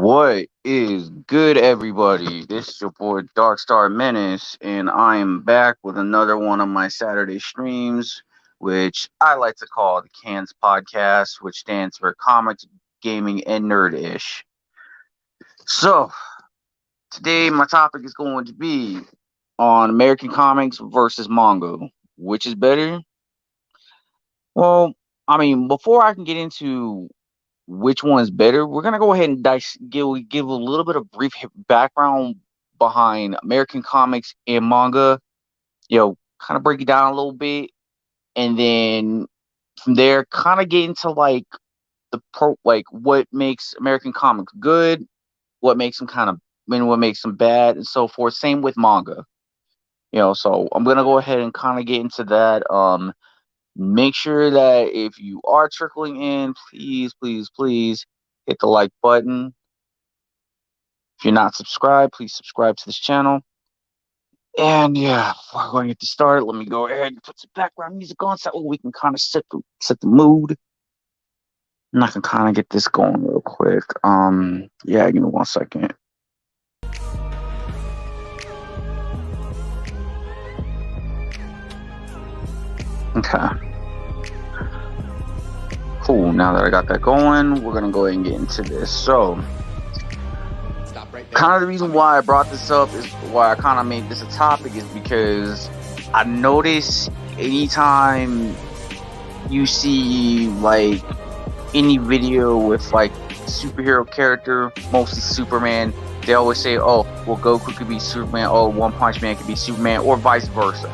What is good, everybody? This is your boy Darkstar Menace, and I am back with another one of my Saturday streams, which I like to call the Cans Podcast, which stands for Comics, Gaming, and Nerdish. So, today my topic is going to be on American comics versus manga. Which is better? Well, before I can get into which one's better, we're gonna go ahead and give a little bit of brief background behind American comics and manga. Kind of break it down a little bit, and then from there, kind of get into like what makes American comics good, what makes them what makes them bad, and so forth. Same with manga. So I'm gonna go ahead and kind of get into that. Make sure that if you are trickling in, please, please, please hit the like button. If you're not subscribed, please subscribe to this channel. And yeah, before I go and get this started, let me go ahead and put some background music on so we can kind of set the mood. And I can kind of get this going real quick. Yeah, give me 1 second. Okay. Cool. Now that I got that going, we're gonna go ahead and get into this. So, kind of the reason why I brought this up is why I kind of made this a topic is because I notice anytime you see like any video with like superhero character, mostly Superman, they always say, "Oh, well, Goku could be Superman. Oh, One Punch Man could be Superman, or vice versa."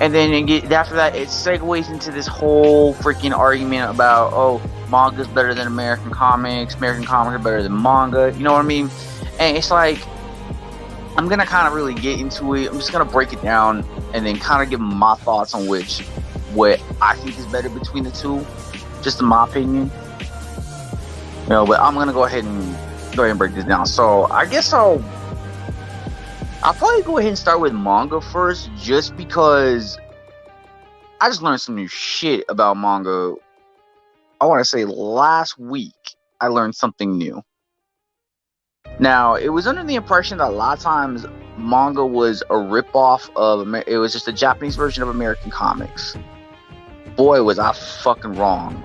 And then after that, it segues into this whole freaking argument about, oh, manga's better than American comics are better than manga. You know what I mean? And it's like, I'm going to kind of really get into it. I'm just going to break it down and then kind of give my thoughts on what I think is better between the two, just in my opinion. But I'm going to go ahead and break this down. So I guess I'll probably go ahead and start with manga first, just because I just learned some new shit about manga. I want to say last week, I learned something new. Now, it was under the impression that a lot of times manga was a ripoff of, it was just a Japanese version of American comics. Boy, was I fucking wrong.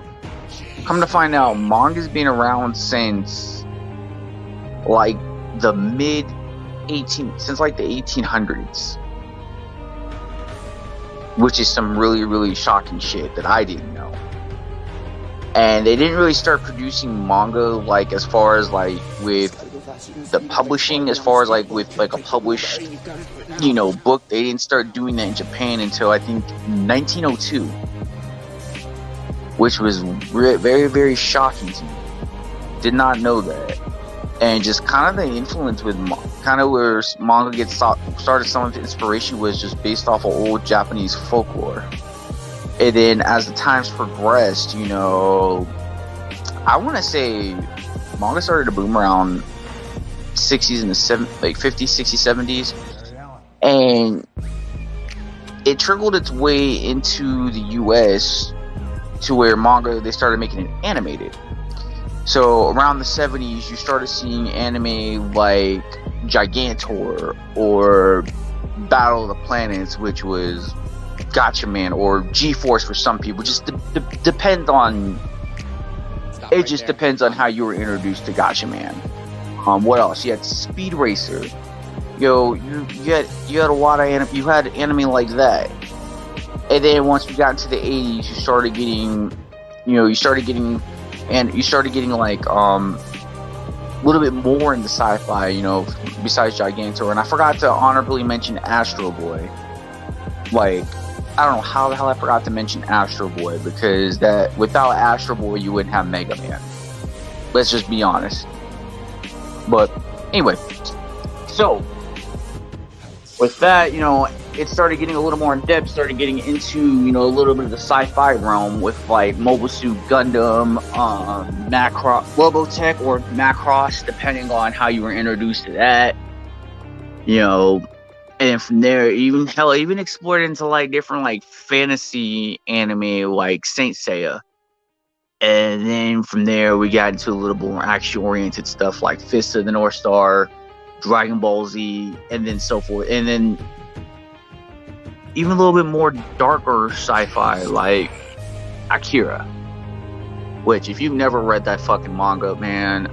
Come to find out, manga's been around since like the since like the 1800s, which is some really, really shocking shit that I didn't know. And they didn't really start producing manga like as far as like with the publishing, as far as like with like a published book. They didn't start doing that in Japan until I think 1902, which was very, very shocking to me. Did not know that. And just kind of the influence with kind of where manga gets started, some of the inspiration was just based off of old Japanese folklore. And then as the times progressed, I want to say manga started to boom around 60s and the 50s, 60s, 70s. And it trickled its way into the US to where manga, they started making it animated. So around the 70s, you started seeing anime like Gigantor or Battle of the Planets, which was Gotcha Man, or G-Force for some people. Just depends on. It just depends on how you were introduced to Gotcha Man. What else? You had Speed Racer. You had a lot of anime. You had anime like that. And then once we got into the 80s, you started getting like a little bit more into sci-fi, besides Gigantor. And I forgot to honorably mention Astro Boy. Like, I don't know how the hell I forgot to mention Astro Boy, because that without Astro Boy you wouldn't have Mega Man. Let's just be honest. But anyway, so with that, it started getting a little more in depth, started getting into, a little bit of the sci-fi realm with like Mobile Suit Gundam, Macross, Robotech, or Macross, depending on how you were introduced to that. And from there, even explored into like different like fantasy anime like Saint Seiya. And then from there, we got into a little more action-oriented stuff like Fist of the North Star, Dragon Ball Z, and then so forth. And then even a little bit more darker sci-fi like Akira. Which, if you've never read that fucking manga, man,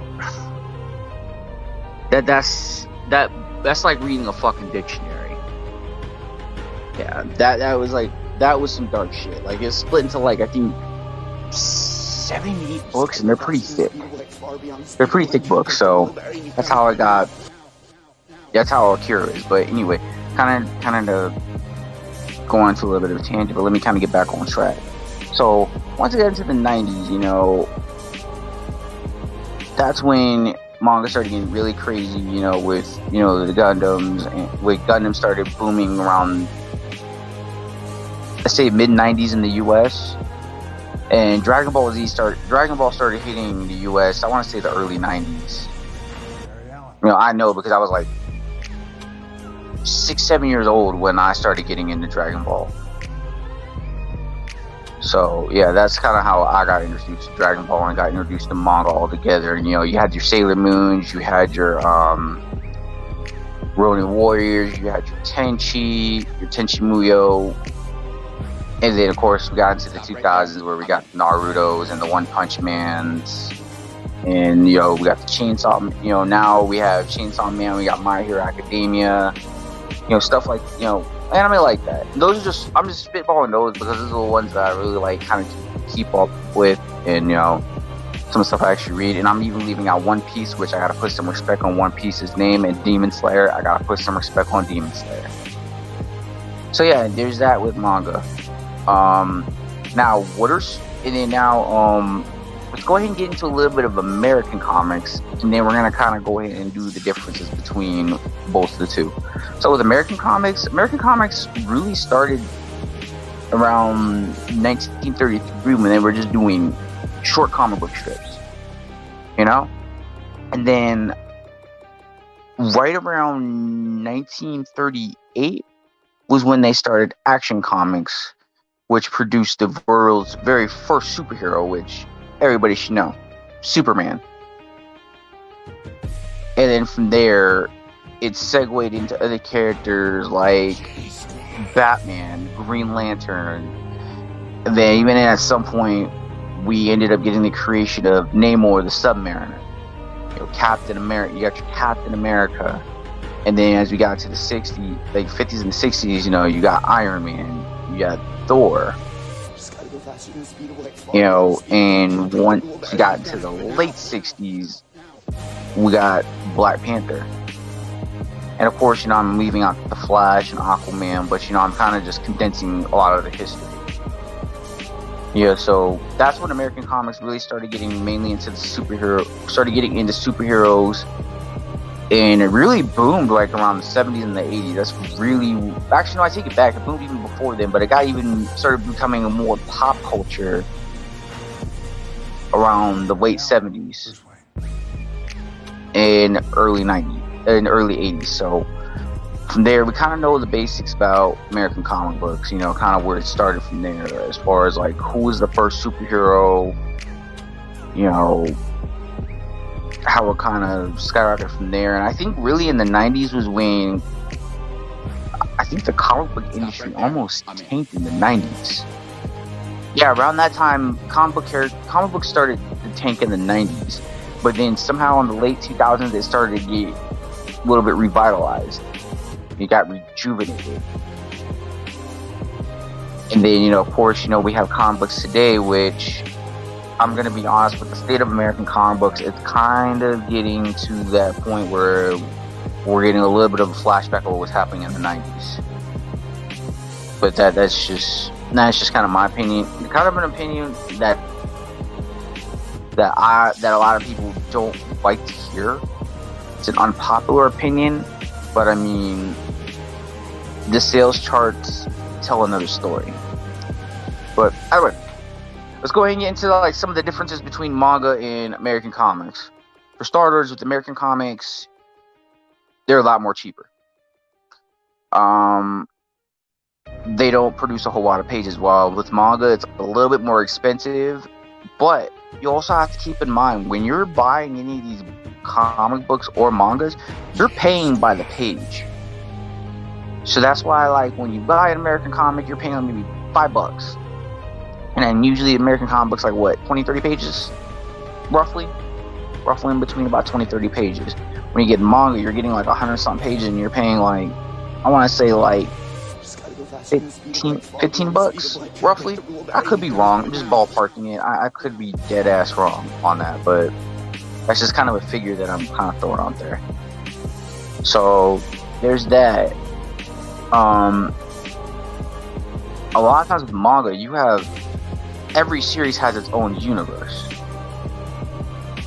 that's like reading a fucking dictionary. Yeah, that was some dark shit. Like, it's split into like, I think 78 books, and they're pretty thick. They're pretty thick books, so that's how Akira is. But anyway, kind of go into a little bit of a tangent, but let me kind of get back on track. So once I got into the 90s, you know, that's when manga started getting really crazy, you know, with, you know, the Gundams, and with Gundam started booming around, let's say, mid 90s in the US. And Dragon Ball started hitting the US, I want to say the early 90s. You know, I know because I was like 6-7 years old when I started getting into Dragon Ball. So yeah, that's kind of how I got introduced to Dragon Ball and got introduced to manga altogether. And, you know, you had your Sailor Moons, you had your Ronin Warriors, you had your Tenchi Muyo, and then of course we got into the 2000s where we got Naruto's and the One Punch Mans, and, you know, we got the Chainsaw. You know, now we have Chainsaw Man, we got My Hero Academia, you know, stuff like, you know, anime like that. And those are just, I'm just spitballing those because those are the ones that I really like, kind of keep up with, and, you know, some of the stuff I actually read. And I'm even leaving out One Piece, which I gotta put some respect on One Piece's name, and Demon Slayer, I gotta put some respect on Demon Slayer. So yeah, there's that with manga. Now let's go ahead and get into a little bit of American comics, and then we're gonna kind of go ahead and do the differences between both of the two. So with American comics really started around 1933 when they were just doing short comic book strips, you know? And then right around 1938 was when they started Action Comics, which produced the world's very first superhero, which everybody should know, Superman. And then from there, it segued into other characters like Batman, Green Lantern. And then even at some point, we ended up getting the creation of Namor the Submariner. You know, Captain America. You got your Captain America. And then as we got to the 60s, like 50s and 60s, you know, you got Iron Man, you got Thor. You know, and once we got into the late 60s, we got Black Panther. And of course, you know, I'm leaving out The Flash and Aquaman, but, you know, I'm kind of just condensing a lot of the history. Yeah, so that's when American comics really started getting mainly into superheroes, and it really boomed like around the 70s and the 80s. That's really, actually, no, I take it back. It boomed even before then, but it got even started becoming a more pop culture around the late 70s and early 90s and early 80s. So from there, we kind of know the basics about American comic books, you know, kind of where it started from there, as far as like who was the first superhero, you know, how it kind of skyrocketed from there. And I think really in the 90s was when I think the comic book industry almost tanked in the 90s. Yeah, around that time, comic books started to tank in the 90s, but then somehow in the late 2000s, it started to get a little bit revitalized. It got rejuvenated. And then, you know, of course, you know, we have comic books today, which I'm going to be honest with the state of American comic books. It's kind of getting to that point where we're getting a little bit of a flashback of what was happening in the 90s. But that's just kind of my opinion. Kind of an opinion that a lot of people don't like to hear. It's an unpopular opinion, but I mean, the sales charts tell another story. But anyway, let's go ahead and get into like some of the differences between manga and American comics. For starters, with American comics, they're a lot more cheaper. They don't produce a whole lot of pages, while with manga, it's a little bit more expensive, But you also have to keep in mind when you're buying any of these comic books or mangas, you're paying by the page. So that's why, like, when you buy an American comic, you're paying maybe $5. And then usually American comic books, like, what, 20, 30 pages? Roughly in between about 20, 30 pages. When you get manga, you're getting like 100-something pages, and you're paying, like, I want to say, like, 15 bucks, roughly. I could be wrong. I'm just ballparking it. I could be dead ass wrong on that, but that's just kind of a figure that I'm kind of throwing out there. So there's that. A lot of times with manga, you have every series has its own universe.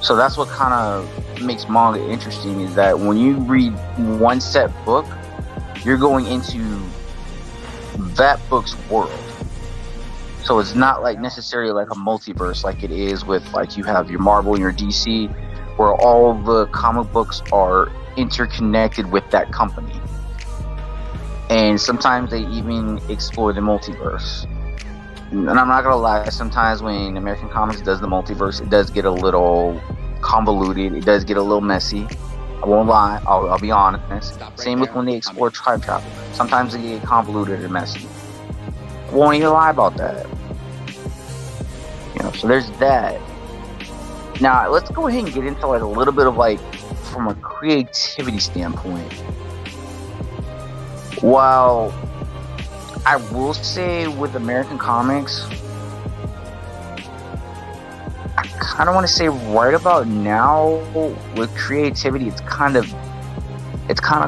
So that's what kind of makes manga interesting, is that when you read one set book, you're going into that book's world. So it's not like necessarily like a multiverse like it is with, like, you have your Marvel and your DC, where all the comic books are interconnected with that company. And sometimes they even explore the multiverse. And I'm not gonna lie, sometimes when American Comics does the multiverse, it does get a little convoluted. It does get a little messy. I won't lie. I'll be honest. Same with when they explore time travel. Sometimes they get convoluted and messy. I won't even lie about that. You know, so there's that. Now let's go ahead and get into, like, a little bit of, like, from a creativity standpoint. While I will say with American comics, I kind of want to say right about now with creativity, it's kind of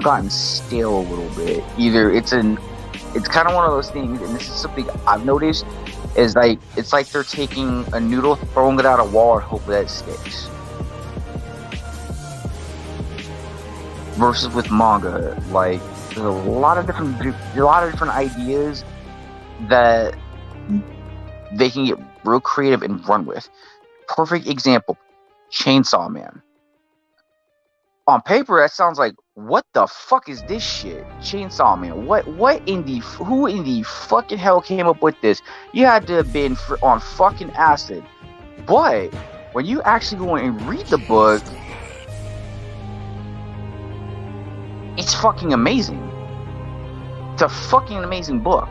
gotten stale a little bit. Either it's kind of one of those things, and this is something I've noticed, is like it's like they're taking a noodle, throwing it at a wall, and hope that it sticks. Versus with manga, like, there's a lot of different ideas that they can get real creative and run with. Perfect example, Chainsaw Man. On paper, that sounds like, what the fuck is this shit? Chainsaw Man. Who in the fucking hell came up with this? You had to have been on fucking acid. But when you actually go and read the book, it's fucking amazing. It's a fucking amazing book.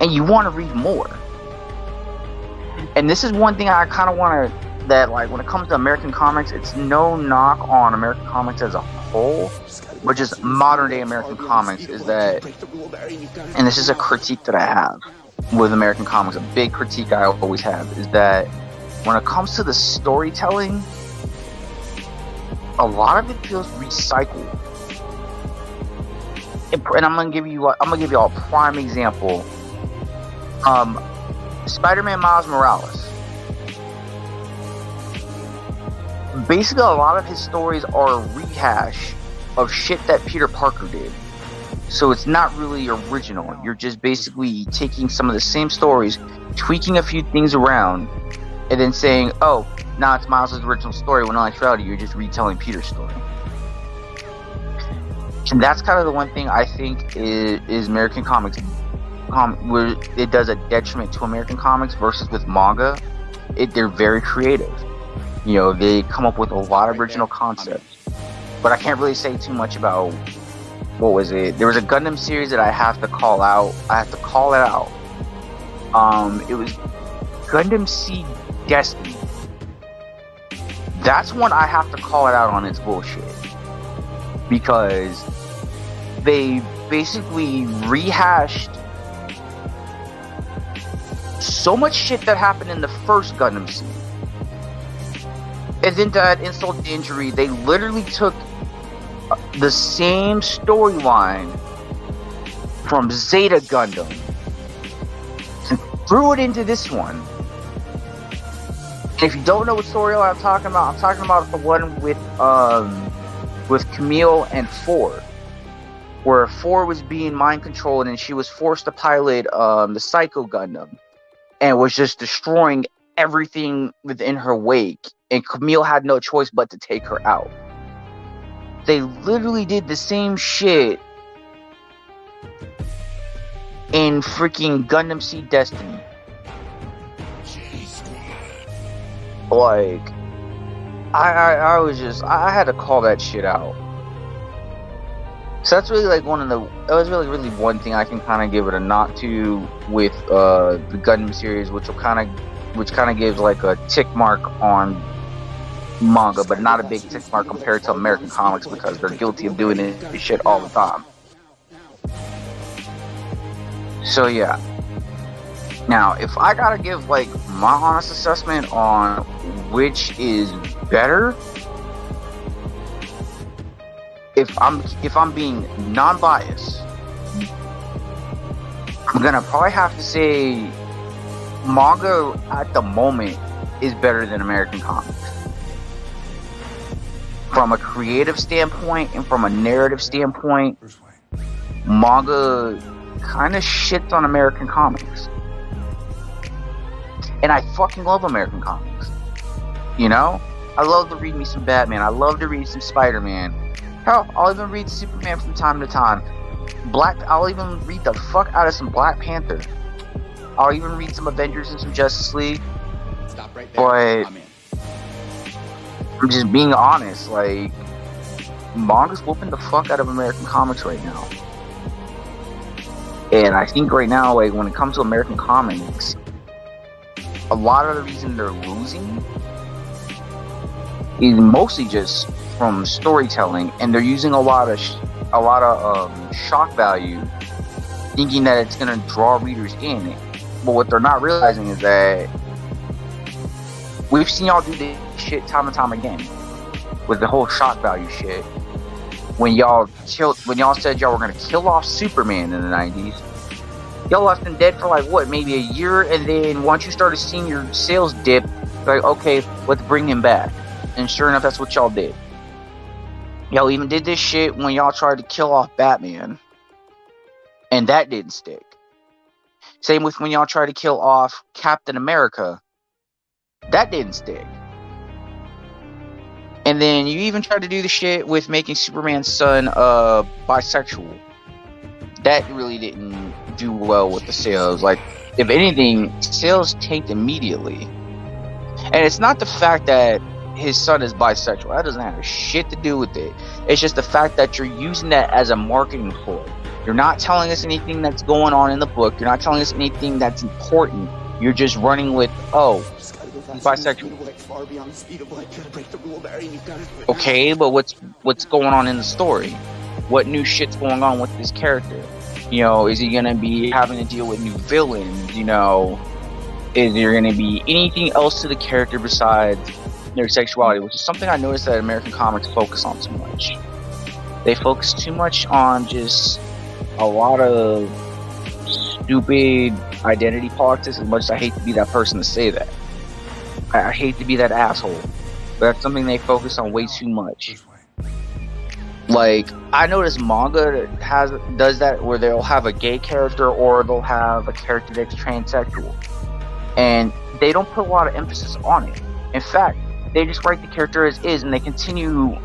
And you want to read more. And this is one thing I kind of want to, that, like, when it comes to American comics, it's no knock on American comics as a whole, but just modern day American comics, is that, and this is a critique that I have with American comics, a big critique I always have, is that when it comes to the storytelling, a lot of it feels recycled. And I'm gonna give you a prime example. Spider-Man Miles Morales. Basically, a lot of his stories are a rehash of shit that Peter Parker did. So it's not really original. You're just basically taking some of the same stories, tweaking a few things around, and then saying, oh, now it's Miles' original story, when in actuality you're just retelling Peter's story. And that's kind of the one thing I think is American comics, where it does a detriment to American comics versus with manga. They're very creative. You know, they come up with a lot of original concepts. But I can't really say too much about, what was it? There was a Gundam series that I have to call out. It was Gundam Seed Destiny. That's one I have to call it out on its bullshit. Because they basically rehashed so much shit that happened in the first Gundam Seed. And then to add insult to injury, they literally took the same storyline from Zeta Gundam and threw it into this one. And if you don't know what storyline I'm talking about the one with Camille and Ford, where Ford was being mind controlled and she was forced to pilot the Psycho Gundam and was just destroying everything within her wake, and Camille had no choice but to take her out. They literally did the same shit in freaking Gundam Seed Destiny. Like, I was just, I had to call that shit out. So that's really like that was really one thing I can kind of give it a knock to with the Gundam series, which kind of gives like a tick mark on manga, but not a big tick mark compared to American comics because they're guilty of doing this shit all the time. So yeah. Now, if I gotta give like my honest assessment on which is better, if I'm being non-biased, I'm gonna probably have to say manga at the moment is better than American comics. From a creative standpoint and from a narrative standpoint, manga kind of shits on American comics. And I fucking love American comics. You know? I love to read me some Batman. I love to read some Spider-Man. Hell, I'll even read Superman from time to time. I'll even read the fuck out of some Black Panther. I'll even read some Avengers and some Justice League. Stop right there. But I'm just being honest, like, manga's whooping the fuck out of American comics right now. And I think right now, like, when it comes to American comics, a lot of the reason they're losing is mostly just from storytelling, and they're using a lot of shock value, thinking that it's gonna draw readers in. But what they're not realizing is that we've seen y'all do this shit time and time again with the whole shock value shit. When y'all said y'all were gonna kill off Superman in the 90s, y'all left him dead for like what, maybe a year, and then once you started seeing your sales dip, like, okay, let's bring him back. And sure enough, that's what y'all did. Y'all even did this shit when y'all tried to kill off Batman, and that didn't stick. Same with when y'all tried to kill off Captain America, that didn't stick. And then you even tried to do the shit with making Superman's son bisexual. That really didn't do well with the sales. Like, if anything, sales tanked immediately. And it's not the fact that his son is bisexual. That doesn't have shit to do with it. It's just the fact that you're using that as a marketing ploy. You're not telling us anything that's going on in the book. You're not telling us anything that's important. You're just running with, oh, he's bisexual. Okay, but what's going on in the story? What new shit's going on with this character? You know, is he gonna be having to deal with new villains? You know, is there gonna be anything else to the character besides their sexuality? Which is something I noticed that American comics focus on too much. They focus too much on just a lot of stupid identity politics. As much as I hate to be that person to say that, I hate to be that asshole, but that's something they focus on way too much. Like, I notice manga does that, where they'll have a gay character or they'll have a character that's transsexual, and they don't put a lot of emphasis on it. In fact, they just write the character as is and they continue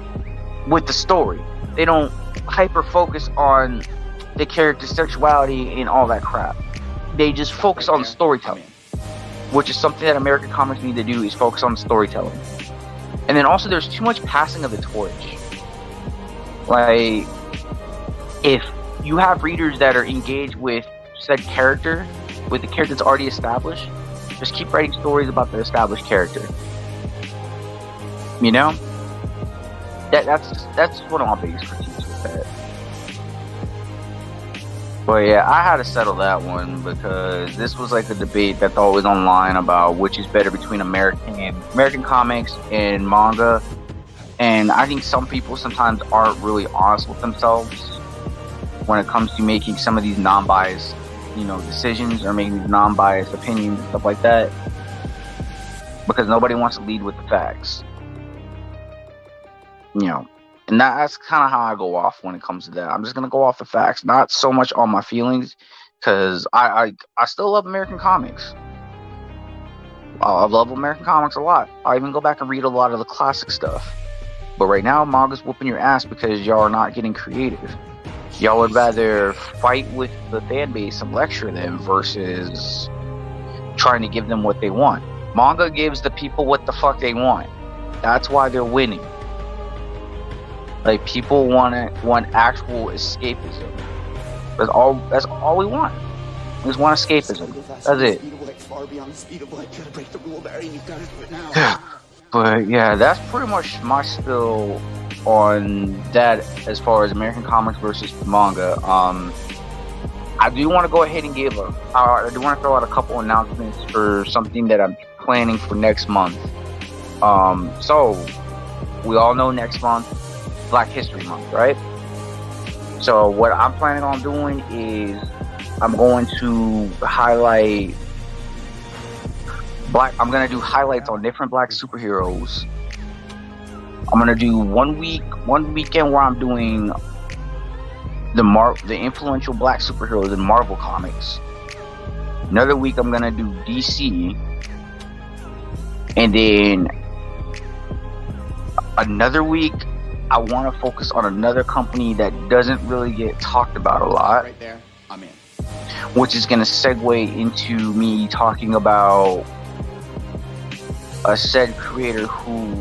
with the story. They don't hyper focus on the character's sexuality and all that crap. They just focus on the storytelling, which is something that American comics need to do, is focus on the storytelling. And then also there's too much passing of the torch. Like, if you have readers that are engaged with said character, with the character that's already established, just keep writing stories about the established character. You know? That's one of my biggest critiques with that. But yeah, I had to settle that one because this was like a debate that's always online about which is better between American comics and manga. And I think some people sometimes aren't really honest with themselves when it comes to making some of these non-biased, decisions, or making these non-biased opinions and stuff like that, because nobody wants to lead with the facts. And that's kind of how I go off when it comes to that. I'm just gonna go off the facts, not so much on my feelings, because I still love American comics. I love American comics a lot. I even go back and read a lot of the classic stuff. But right now, manga's whooping your ass because y'all are not getting creative. Y'all would rather fight with the fan base and lecture them versus trying to give them what they want. Manga gives the people what the fuck they want. That's why they're winning. Like, people want actual escapism. That's all we want. We just want escapism. That's it. But yeah, that's pretty much my spill on that as far as American comics versus manga. I do want to go ahead and I do want to throw out a couple announcements for something that I'm planning for next month. So we all know next month, Black History Month, right? So what I'm planning on doing is I'm going to highlight I'm gonna do highlights on different black superheroes. I'm gonna do one weekend where I'm doing the influential black superheroes in Marvel Comics. Another week I'm gonna do DC, and then another week I want to focus on another company that doesn't really get talked about a lot. Right there, I'm in. Which is gonna segue into me talking about a said creator who,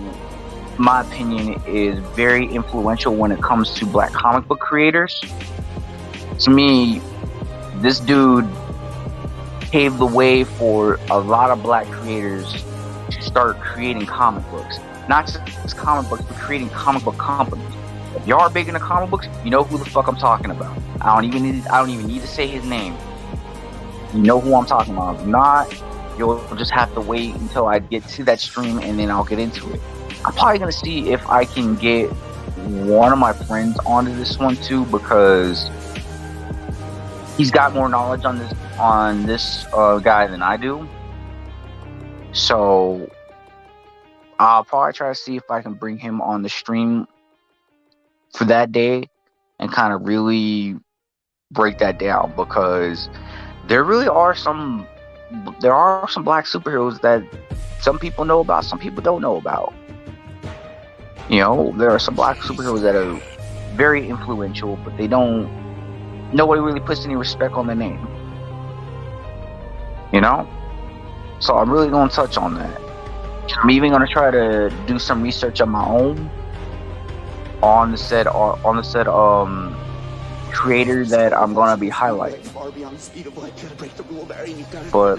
my opinion, is very influential when it comes to black comic book creators. To me, this dude paved the way for a lot of black creators to start creating comic books. Not just comic books, but creating comic book companies. If y'all are big into comic books, you know who the fuck I'm talking about. I don't even need to say his name. You know who I'm talking about. If not, you'll just have to wait until I get to that stream, and then I'll get into it. I'm probably gonna see if I can get one of my friends onto this one too, because he's got more knowledge on this guy than I do. So I'll probably try to see if I can bring him on the stream for that day and kind of really break that down, because there are some black superheroes that some people know about, some people don't know about. You know, there are some black superheroes that are very influential, but nobody really puts any respect on their name. You know? So I'm really going to touch on that. I'm even going to try to do some research on my own on the said creator that I'm going to be highlighting. But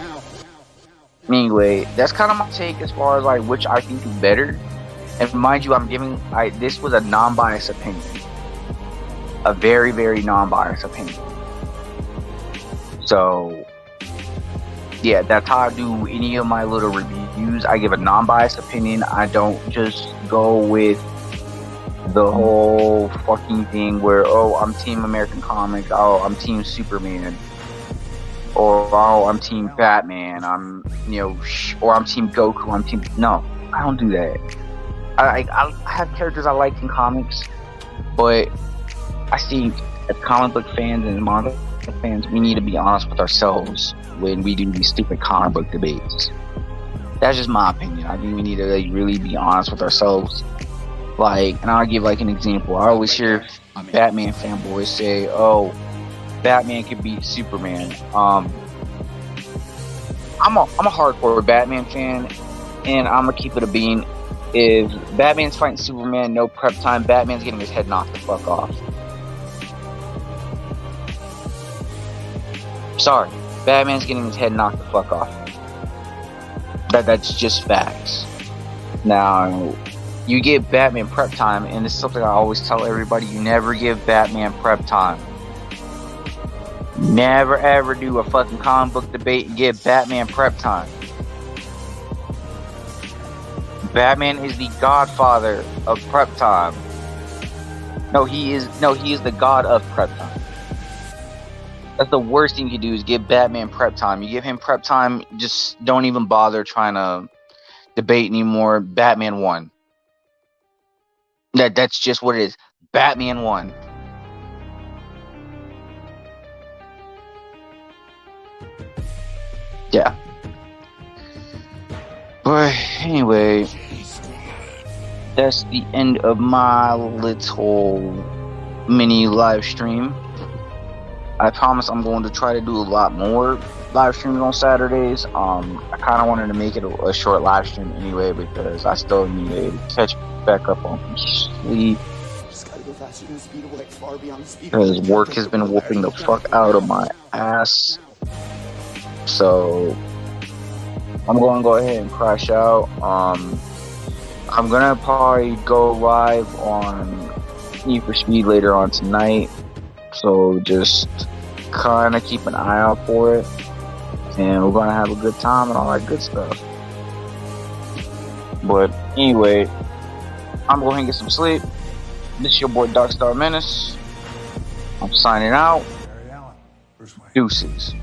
anyway, that's kind of my take as far as like which I think is better. And mind you, this was a non-biased opinion. A very, very non-biased opinion. So yeah, that's how I do any of my little reviews. I give a non-biased opinion. I don't just go with the whole fucking thing where, oh, I'm Team American Comics, oh, I'm Team Superman, or oh, I'm Team Batman, or I'm Team Goku, no, I don't do that. I have characters I like in comics, but I see as comic book fans and manga fans, we need to be honest with ourselves when we do these stupid comic book debates. That's just my opinion. I think we need to really be honest with ourselves. Like, and I'll give like an example. I always hear Batman fanboys say, "Oh, Batman could beat Superman." I'm a hardcore Batman fan, and I'm gonna keep it a bean. If Batman's fighting Superman, no prep time, Batman's getting his head knocked the fuck off. Sorry, Batman's getting his head knocked the fuck off. That's just facts. Now, you give Batman prep time, and this is something I always tell everybody: you never give Batman prep time. Never ever do a fucking comic book debate and give Batman prep time. Batman is the godfather of prep time. He is the god of prep time. That's the worst thing you do, is give Batman prep time. You give him prep time, just don't even bother trying to debate anymore. Batman won. That's just what it is. Batman won. Yeah. But anyway, that's the end of my little mini live stream. I promise I'm going to try to do a lot more live streams on Saturdays. I kind of wanted to make it a short live stream anyway because I still need to catch back up on some sleep Just gotta go faster than the speed of light, far beyond the speed of because light. work has been whooping the fuck out of my ass. So I'm going to go ahead and crash out. I'm gonna probably go live on Need for Speed later on tonight. So just kind of keep an eye out for it, and we're gonna have a good time and all that good stuff. But anyway, I'm going to get some sleep. This is your boy Darkstar Menace. I'm signing out. Deuces.